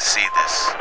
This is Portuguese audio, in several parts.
see this.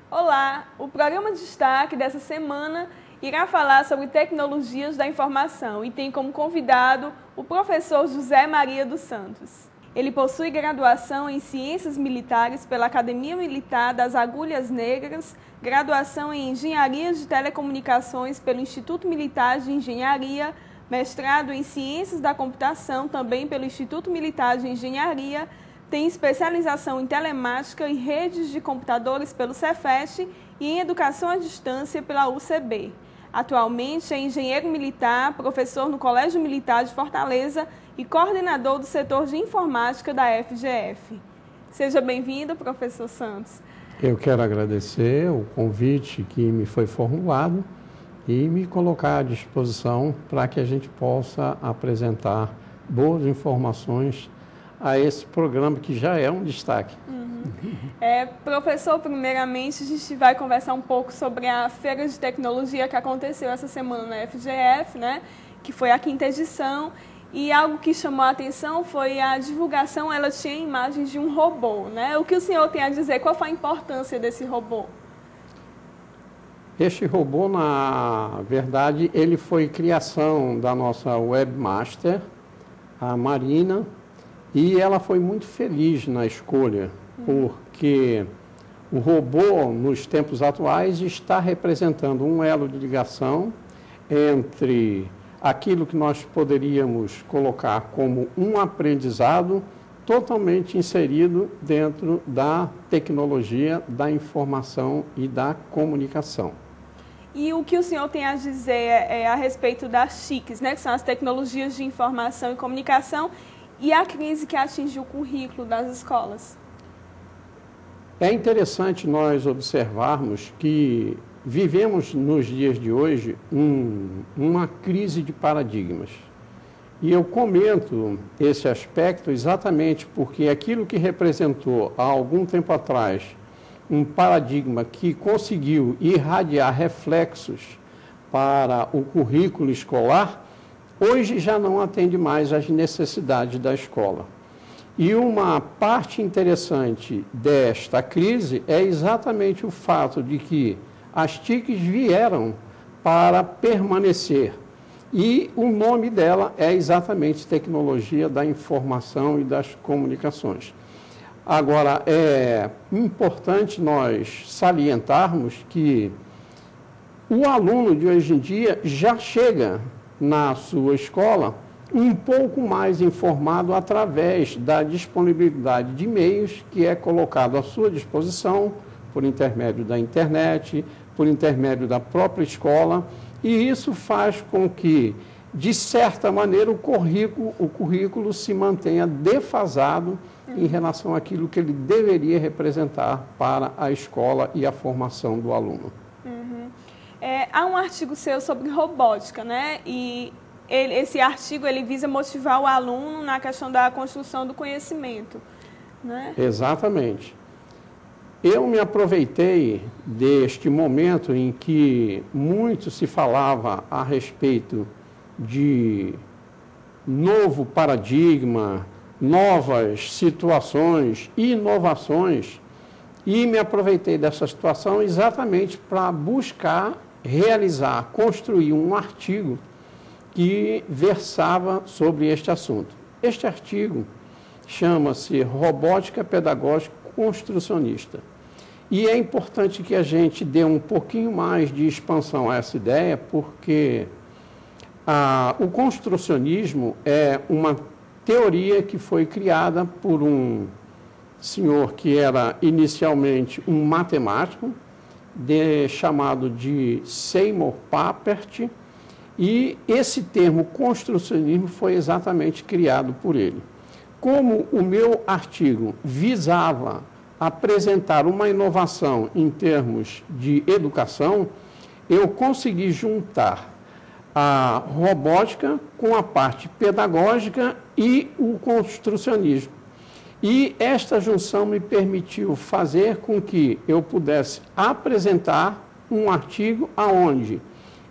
Olá, o programa de destaque dessa semana irá falar sobre tecnologias da informação e tem como convidado o professor José Maria dos Santos. Ele possui graduação em Ciências Militares pela Academia Militar das Agulhas Negras, graduação em Engenharia de Telecomunicações pelo Instituto Militar de Engenharia, mestrado em Ciências da Computação também pelo Instituto Militar de Engenharia, tem especialização em telemática e redes de computadores pelo Cefet e em educação à distância pela UCB. Atualmente é engenheiro militar, professor no Colégio Militar de Fortaleza e coordenador do setor de informática da FGF. Seja bem-vindo, professor Santos. Eu quero agradecer o convite que me foi formulado e me colocar à disposição para que a gente possa apresentar boas informações a esse programa que já é um destaque. Professor, primeiramente a gente vai conversar um pouco sobre a Feira de Tecnologia que aconteceu essa semana na FGF, né? Que foi a 5ª edição, e algo que chamou a atenção foi a divulgação, ela tinha imagens de um robô, né? O que o senhor tem a dizer? Qual foi a importância desse robô? Este robô, na verdade, ele foi criação da nossa webmaster, a Marina, e ela foi muito feliz na escolha, porque o robô, nos tempos atuais, está representando um elo de ligação entre aquilo que nós poderíamos colocar como um aprendizado totalmente inserido dentro da tecnologia, da informação e da comunicação. E o que o senhor tem a dizer a respeito das TICs, né, que são as tecnologias de informação e comunicação, e a crise que atingiu o currículo das escolas? É interessante nós observarmos que vivemos nos dias de hoje uma crise de paradigmas. E eu comento esse aspecto exatamente porque aquilo que representou há algum tempo atrás um paradigma que conseguiu irradiar reflexos para o currículo escolar, hoje já não atende mais às necessidades da escola. E uma parte interessante desta crise é exatamente o fato de que as TICs vieram para permanecer. E o nome dela é exatamente Tecnologia da Informação e das Comunicações. Agora, é importante nós salientarmos que o aluno de hoje em dia já chega na sua escola um pouco mais informado através da disponibilidade de meios que é colocado à sua disposição por intermédio da internet, por intermédio da própria escola, e isso faz com que, de certa maneira, o currículo se mantenha defasado em relação àquilo que ele deveria representar para a escola e a formação do aluno. Há um artigo seu sobre robótica, né? E esse artigo ele visa motivar o aluno na questão da construção do conhecimento, né? Exatamente. Eu me aproveitei deste momento em que muito se falava a respeito de novo paradigma, novas situações, inovações, e me aproveitei dessa situação exatamente para buscar realizar, construir um artigo que versava sobre este assunto. Este artigo chama-se Robótica Pedagógica Construcionista. E é importante que a gente dê um pouquinho mais de expansão a essa ideia, porque o construcionismo é uma teoria que foi criada por um senhor que era inicialmente um matemático, chamado de Seymour Papert, e esse termo construcionismo foi exatamente criado por ele. Como o meu artigo visava apresentar uma inovação em termos de educação, eu consegui juntar a robótica com a parte pedagógica e o construcionismo. E esta junção me permitiu fazer com que eu pudesse apresentar um artigo onde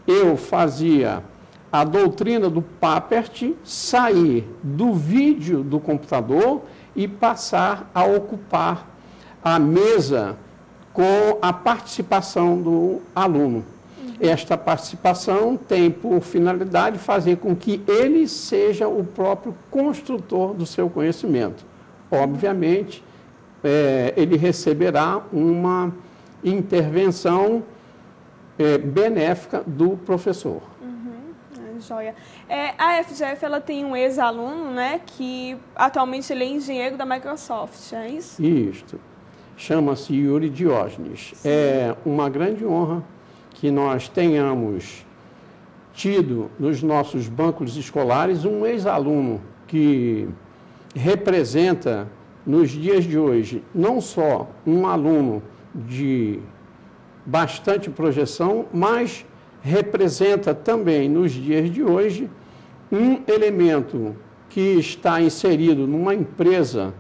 eu fazia a doutrina do Papert sair do vídeo do computador e passar a ocupar a mesa com a participação do aluno. Esta participação tem por finalidade fazer com que ele seja o próprio construtor do seu conhecimento. Obviamente, ele receberá uma intervenção benéfica do professor. Joia. A FGF ela tem um ex-aluno, né, que atualmente ele é engenheiro da Microsoft, é isso? Isso. Chama-se Yuri Diógenes. Sim. É uma grande honra que nós tenhamos tido nos nossos bancos escolares um ex-aluno que representa, nos dias de hoje, não só um aluno de bastante projeção, mas representa também, nos dias de hoje, um elemento que está inserido numa empresa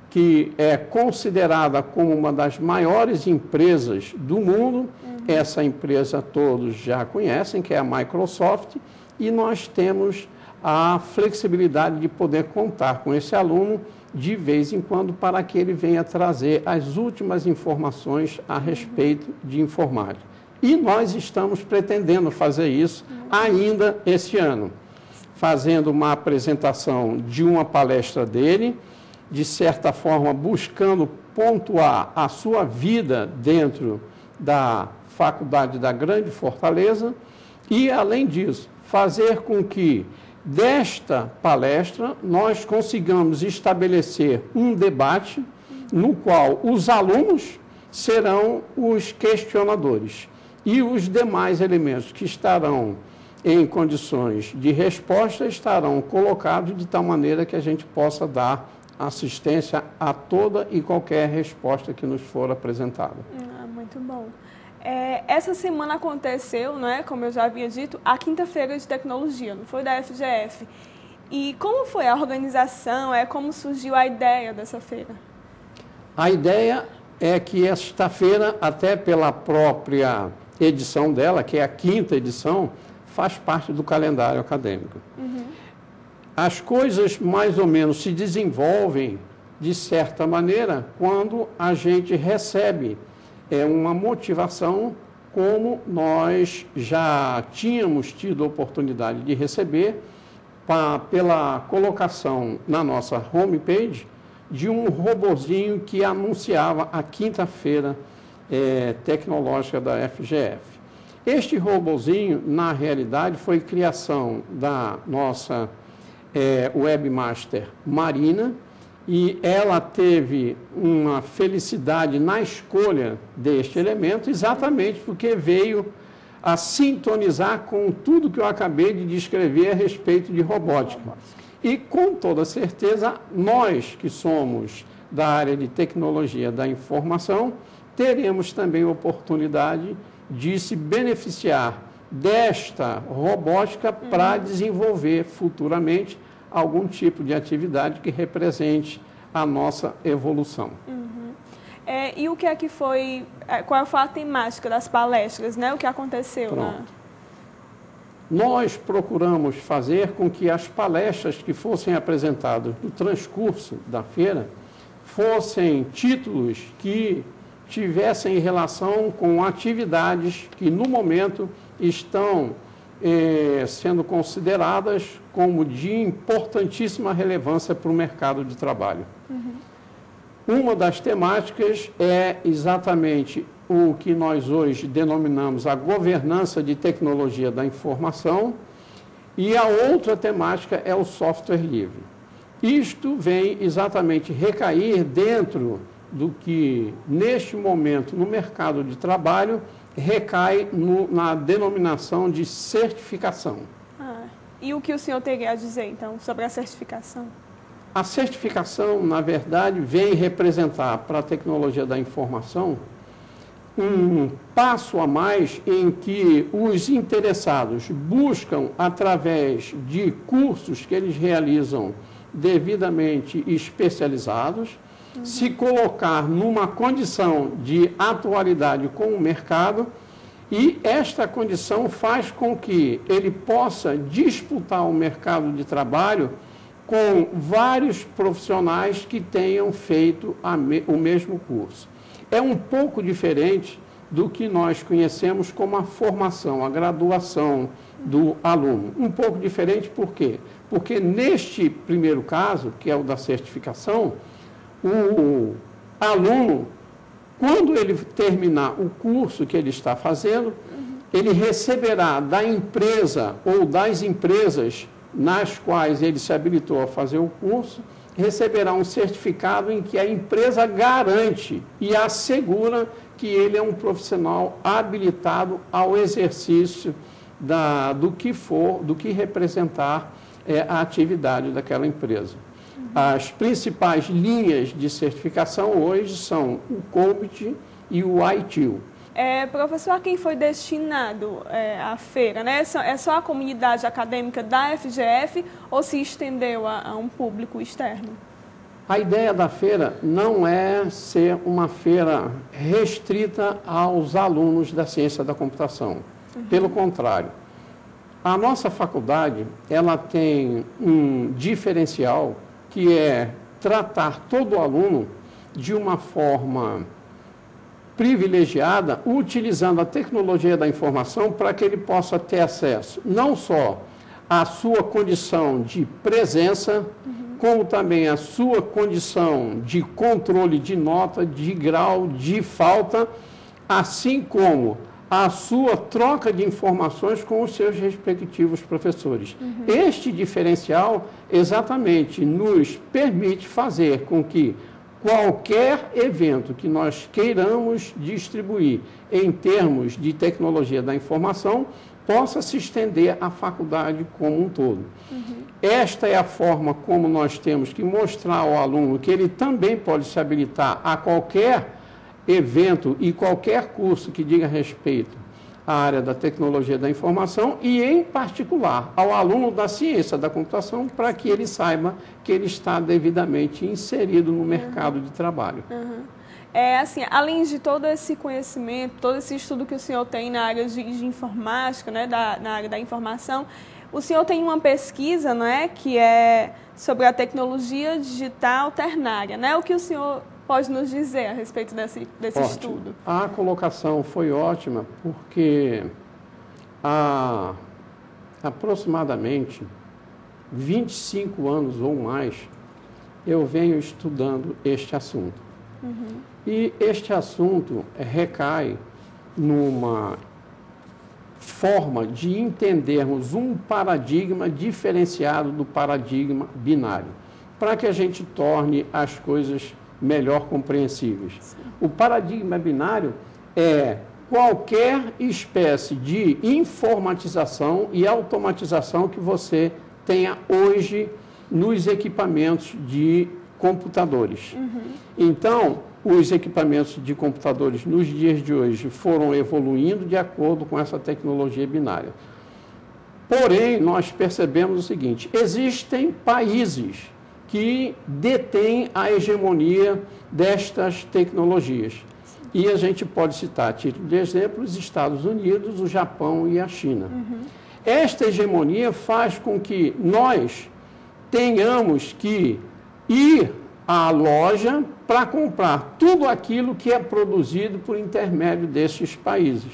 que é considerada como uma das maiores empresas do mundo. Essa empresa todos já conhecem, que é a Microsoft, e nós temos a flexibilidade de poder contar com esse aluno de vez em quando para que ele venha trazer as últimas informações a respeito de informática. E nós estamos pretendendo fazer isso ainda este ano, fazendo uma apresentação de uma palestra dele, de certa forma buscando pontuar a sua vida dentro da Faculdade da Grande Fortaleza e, além disso, fazer com que desta palestra nós consigamos estabelecer um debate no qual os alunos serão os questionadores e os demais elementos que estarão em condições de resposta estarão colocados de tal maneira que a gente possa dar assistência a toda e qualquer resposta que nos for apresentada. Muito bom. Essa semana aconteceu, né, como eu já havia dito, a quinta-feira de tecnologia, não foi da FGF. E como foi a organização, como surgiu a ideia dessa feira? A ideia é que esta feira, até pela própria edição dela, que é a quinta edição, faz parte do calendário acadêmico. As coisas mais ou menos se desenvolvem, de certa maneira, quando a gente recebe uma motivação, como nós já tínhamos tido a oportunidade de receber, pela colocação na nossa homepage de um robozinho que anunciava a quinta-feira tecnológica da FGF. Este robozinho, na realidade, foi criação da nossa webmaster Marina, e ela teve uma felicidade na escolha deste elemento, exatamente porque veio a sintonizar com tudo que eu acabei de descrever a respeito de robótica. E, com toda certeza, nós que somos da área de tecnologia da informação, teremos também oportunidade de se beneficiar desta robótica para desenvolver futuramente algum tipo de atividade que represente a nossa evolução. E o que é que foi, qual foi a temática das palestras, né? O que aconteceu? Pronto. Nós procuramos fazer com que as palestras que fossem apresentadas no transcurso da feira fossem títulos que tivessem relação com atividades que, no momento, estão sendo consideradas como de importantíssima relevância para o mercado de trabalho. Uma das temáticas é exatamente o que nós hoje denominamos a governança de tecnologia da informação, e a outra temática é o software livre. Isto vem exatamente recair dentro do que, neste momento, no mercado de trabalho, recai na denominação de certificação. E o que o senhor teria a dizer, então, sobre a certificação? A certificação, na verdade, vem representar para a tecnologia da informação um passo a mais em que os interessados buscam, através de cursos que eles realizam devidamente especializados, se colocar numa condição de atualidade com o mercado, e esta condição faz com que ele possa disputar o mercado de trabalho com vários profissionais que tenham feito o mesmo curso. É um pouco diferente do que nós conhecemos como a formação, a graduação do aluno. Um pouco diferente por quê? Porque neste primeiro caso, que é o da certificação, o aluno, quando ele terminar o curso que ele está fazendo, ele receberá da empresa ou das empresas nas quais ele se habilitou a fazer o curso, receberá um certificado em que a empresa garante e assegura que ele é um profissional habilitado ao exercício do que representar a atividade daquela empresa. As principais linhas de certificação hoje são o COBIT e o ITIL. Professor, a quem foi destinado a feira, né? É só a comunidade acadêmica da FGF ou se estendeu a um público externo? A ideia da feira não é ser uma feira restrita aos alunos da ciência da computação. Pelo contrário, a nossa faculdade ela tem um diferencial que é tratar todo aluno de uma forma privilegiada, utilizando a tecnologia da informação para que ele possa ter acesso não só à sua condição de presença, como também à sua condição de controle de nota, de grau, de falta, assim como a sua troca de informações com os seus respectivos professores. Este diferencial exatamente nos permite fazer com que qualquer evento que nós queiramos distribuir em termos de tecnologia da informação possa se estender à faculdade como um todo. Esta é a forma como nós temos que mostrar ao aluno que ele também pode se habilitar a qualquer evento e qualquer curso que diga respeito à área da tecnologia da informação e, em particular, ao aluno da ciência da computação, para que ele saiba que ele está devidamente inserido no mercado de trabalho. Assim, além de todo esse conhecimento, todo esse estudo que o senhor tem na área de informática, né, na área da informação, o senhor tem uma pesquisa, não é, que é sobre a tecnologia digital ternária, né? O que o senhor pode nos dizer a respeito desse estudo? A colocação foi ótima porque há aproximadamente 25 anos ou mais eu venho estudando este assunto. E este assunto recai numa forma de entendermos um paradigma diferenciado do paradigma binário, para que a gente torne as coisas melhor compreensíveis. Sim. O paradigma binário é qualquer espécie de informatização e automatização que você tenha hoje nos equipamentos de computadores. Então, os equipamentos de computadores nos dias de hoje foram evoluindo de acordo com essa tecnologia binária. Porém, nós percebemos o seguinte: existem países que detêm a hegemonia destas tecnologias. E a gente pode citar, a título de exemplo, os Estados Unidos, o Japão e a China. Esta hegemonia faz com que nós tenhamos que ir à loja para comprar tudo aquilo que é produzido por intermédio desses países.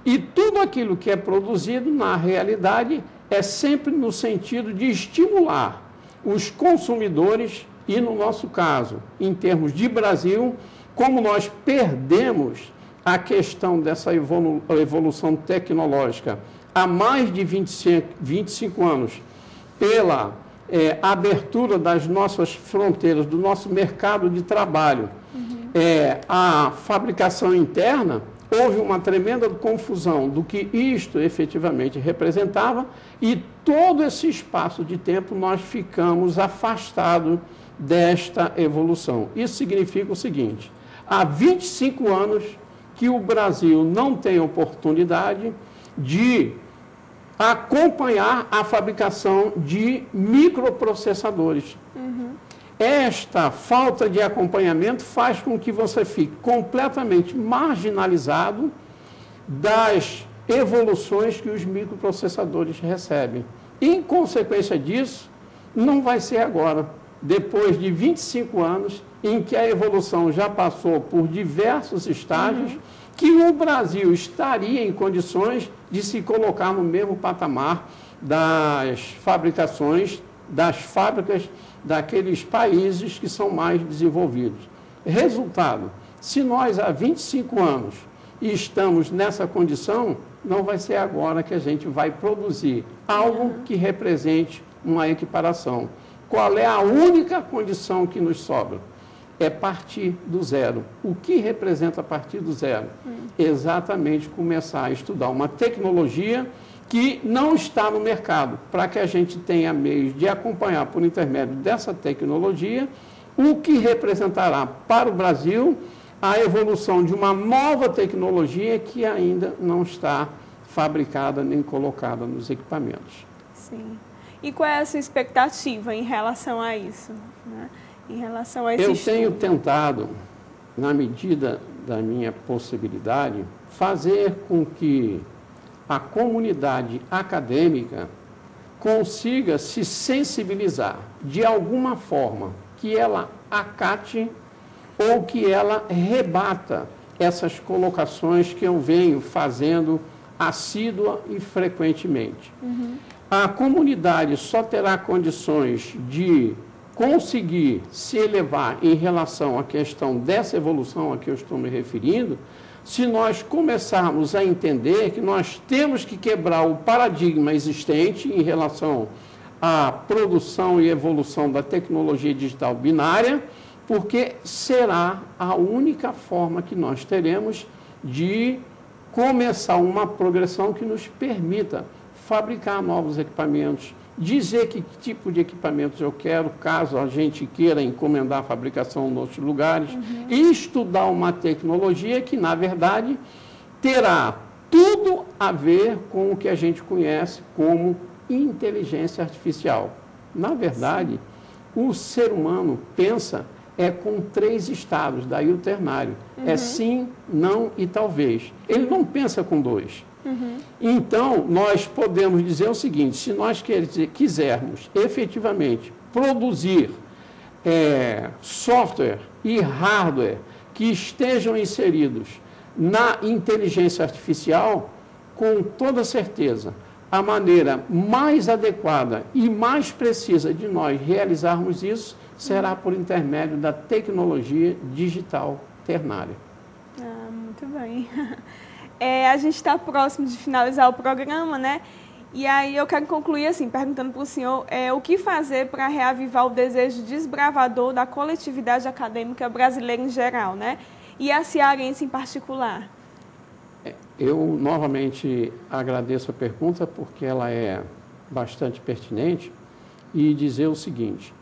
E tudo aquilo que é produzido, na realidade, é sempre no sentido de estimular os consumidores e, no nosso caso, em termos de Brasil, como nós perdemos a questão dessa evolução tecnológica há mais de 25 anos, pela abertura das nossas fronteiras, do nosso mercado de trabalho, a fabricação interna, houve uma tremenda confusão do que isto efetivamente representava e todo esse espaço de tempo nós ficamos afastados desta evolução. Isso significa o seguinte: há 25 anos que o Brasil não tem oportunidade de acompanhar a fabricação de microprocessadores. Esta falta de acompanhamento faz com que você fique completamente marginalizado das evoluções que os microprocessadores recebem. Em consequência disso, não vai ser agora, depois de 25 anos, em que a evolução já passou por diversos estágios, que o Brasil estaria em condições de se colocar no mesmo patamar das fabricações, das fábricas daqueles países que são mais desenvolvidos. Resultado, se nós há 25 anos estamos nessa condição, não vai ser agora que a gente vai produzir algo que represente uma equiparação. Qual é a única condição que nos sobra? É partir do zero. O que representa partir do zero? Exatamente começar a estudar uma tecnologia que não está no mercado, para que a gente tenha meios de acompanhar por intermédio dessa tecnologia o que representará para o Brasil a evolução de uma nova tecnologia que ainda não está fabricada nem colocada nos equipamentos. Sim. E qual é a sua expectativa em relação a isso, né? Em relação a esse Eu estudo? tenho tentado, na medida da minha possibilidade, fazer com que a comunidade acadêmica consiga se sensibilizar de alguma forma, que ela acate ou que ela rebata essas colocações que eu venho fazendo assídua e frequentemente. A comunidade só terá condições de conseguir se elevar em relação à questão dessa evolução a que eu estou me referindo, se nós começarmos a entender que nós temos que quebrar o paradigma existente em relação à produção e evolução da tecnologia digital binária, porque será a única forma que nós teremos de começar uma progressão que nos permita fabricar novos equipamentos, dizer que tipo de equipamentos eu quero, caso a gente queira encomendar a fabricação em outros lugares, e estudar uma tecnologia que, na verdade, terá tudo a ver com o que a gente conhece como inteligência artificial. Na verdade, o ser humano pensa com 3 estados, daí o ternário. É sim, não e talvez. Ele não pensa com 2. Então, nós podemos dizer o seguinte: se nós quisermos efetivamente produzir software e hardware que estejam inseridos na inteligência artificial, com toda certeza, a maneira mais adequada e mais precisa de nós realizarmos isso será por intermédio da tecnologia digital ternária. Muito bem. A gente está próximo de finalizar o programa, né? E aí eu quero concluir assim, perguntando para o senhor o que fazer para reavivar o desejo desbravador da coletividade acadêmica brasileira em geral, né? E a cearense em particular. Eu novamente agradeço a pergunta porque ela é bastante pertinente e dizer o seguinte: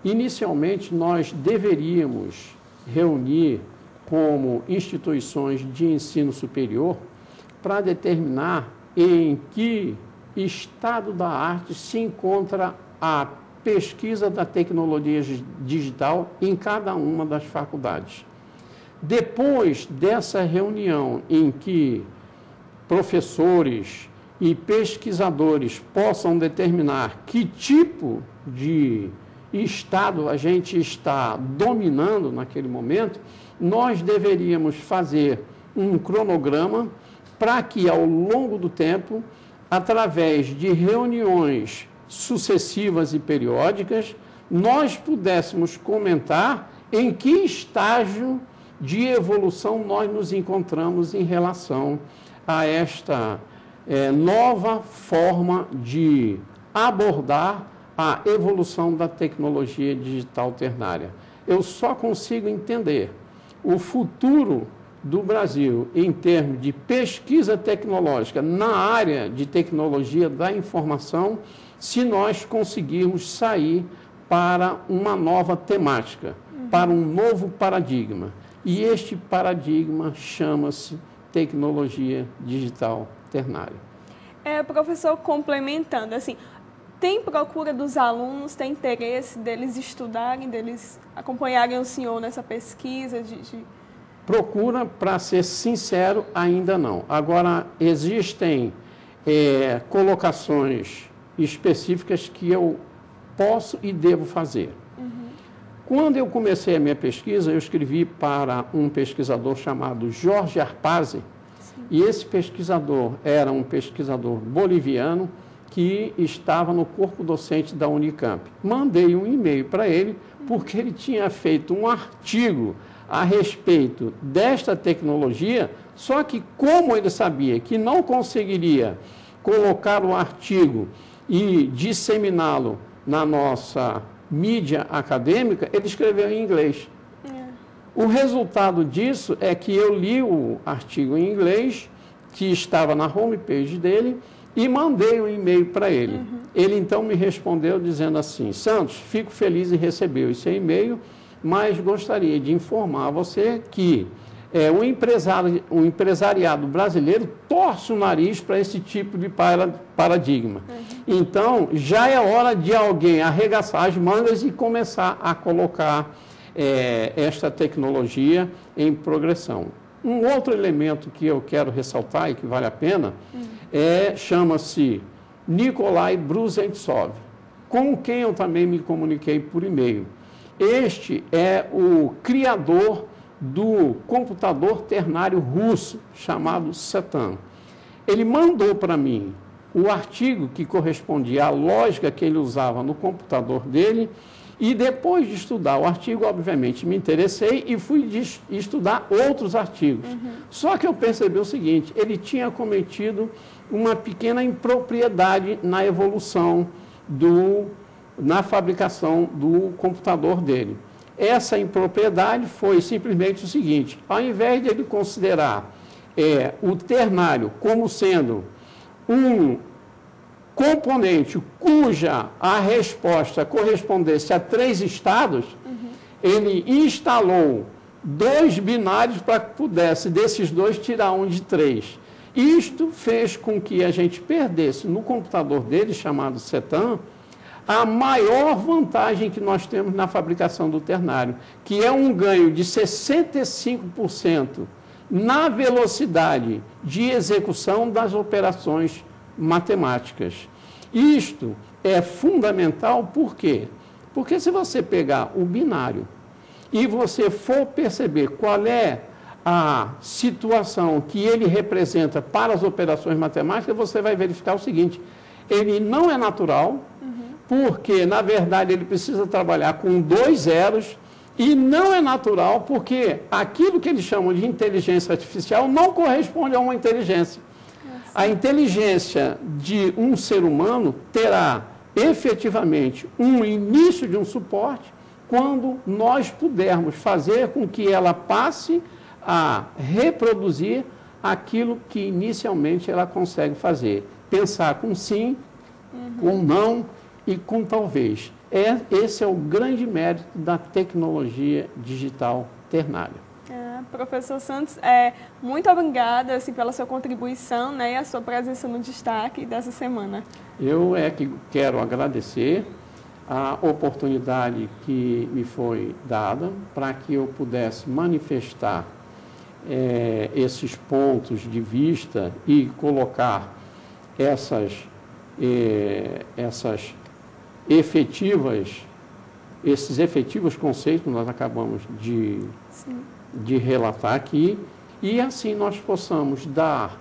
inicialmente nós deveríamos reunir como instituições de ensino superior para determinar em que estado da arte se encontra a pesquisa da tecnologia digital em cada uma das faculdades. Depois dessa reunião em que professores e pesquisadores possam determinar que tipo de estado a gente está dominando naquele momento, nós deveríamos fazer um cronograma para que, ao longo do tempo, através de reuniões sucessivas e periódicas, nós pudéssemos comentar em que estágio de evolução nós nos encontramos em relação a esta nova forma de abordar a evolução da tecnologia digital ternária. Eu só consigo entender o futuro do Brasil em termos de pesquisa tecnológica na área de tecnologia da informação, se nós conseguirmos sair para uma nova temática, para um novo paradigma. E este paradigma chama-se tecnologia digital ternária. Professor, complementando, assim, tem procura dos alunos, tem interesse deles estudarem, deles acompanharem o senhor nessa pesquisa? Procura, para ser sincero, ainda não. Agora, existem colocações específicas que eu posso e devo fazer. Quando eu comecei a minha pesquisa, eu escrevi para um pesquisador chamado Jorge Arpazzi, e esse pesquisador era um pesquisador boliviano que estava no corpo docente da Unicamp. Mandei um e-mail para ele, porque ele tinha feito um artigo a respeito desta tecnologia, só que como ele sabia que não conseguiria colocar o artigo e disseminá-lo na nossa mídia acadêmica, ele escreveu em inglês. O resultado disso é que eu li o artigo em inglês, que estava na homepage dele, e mandei um e-mail para ele. Ele então me respondeu dizendo assim: Santos, fico feliz em receber esse e-mail, mas gostaria de informar você que o empresariado brasileiro torce o nariz para esse tipo de paradigma. Então, já é hora de alguém arregaçar as mangas e começar a colocar esta tecnologia em progressão. Um outro elemento que eu quero ressaltar e que vale a pena chama-se Nikolai Brusentsov, com quem eu também me comuniquei por e-mail. Este é o criador do computador ternário russo, chamado Cetan. Ele mandou para mim o artigo que correspondia à lógica que ele usava no computador dele, e depois de estudar o artigo, obviamente, me interessei e fui estudar outros artigos. Só que eu percebi o seguinte: ele tinha cometido uma pequena impropriedade na evolução, na fabricação do computador dele. Essa impropriedade foi simplesmente o seguinte: ao invés de ele considerar o ternário como sendo um componente cuja a resposta correspondesse a 3 estados, ele instalou 2 binários para que pudesse, desses 2, tirar um de 3. Isto fez com que a gente perdesse no computador dele, chamado Cetan, a maior vantagem que nós temos na fabricação do ternário, que é um ganho de 65% na velocidade de execução das operações matemáticas. Isto é fundamental, por quê? Porque se você pegar o binário e você for perceber qual é a situação que ele representa para as operações matemáticas, você vai verificar o seguinte: ele não é natural, porque, na verdade, ele precisa trabalhar com 2 zeros, e não é natural porque aquilo que eles chamam de inteligência artificial não corresponde a uma inteligência. A inteligência de um ser humano terá efetivamente um início de um suporte quando nós pudermos fazer com que ela passe a reproduzir aquilo que inicialmente ela consegue fazer. Pensar com sim, com não e com talvez. Esse é o grande mérito da tecnologia digital ternária. Professor Santos, muito obrigada assim, pela sua contribuição, né, e a sua presença no destaque dessa semana. Eu que quero agradecer a oportunidade que me foi dada para que eu pudesse manifestar esses pontos de vista e colocar esses efetivos conceitos que nós acabamos de relatar aqui, e assim nós possamos dar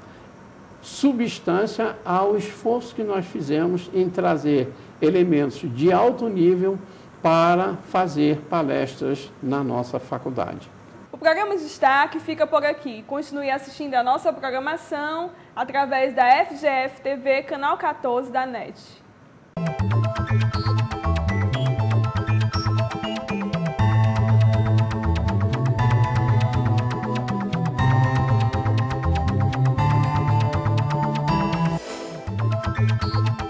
substância ao esforço que nós fizemos em trazer elementos de alto nível para fazer palestras na nossa faculdade. O programa Destaque fica por aqui. Continue assistindo a nossa programação através da FGF TV, canal 14 da NET. Música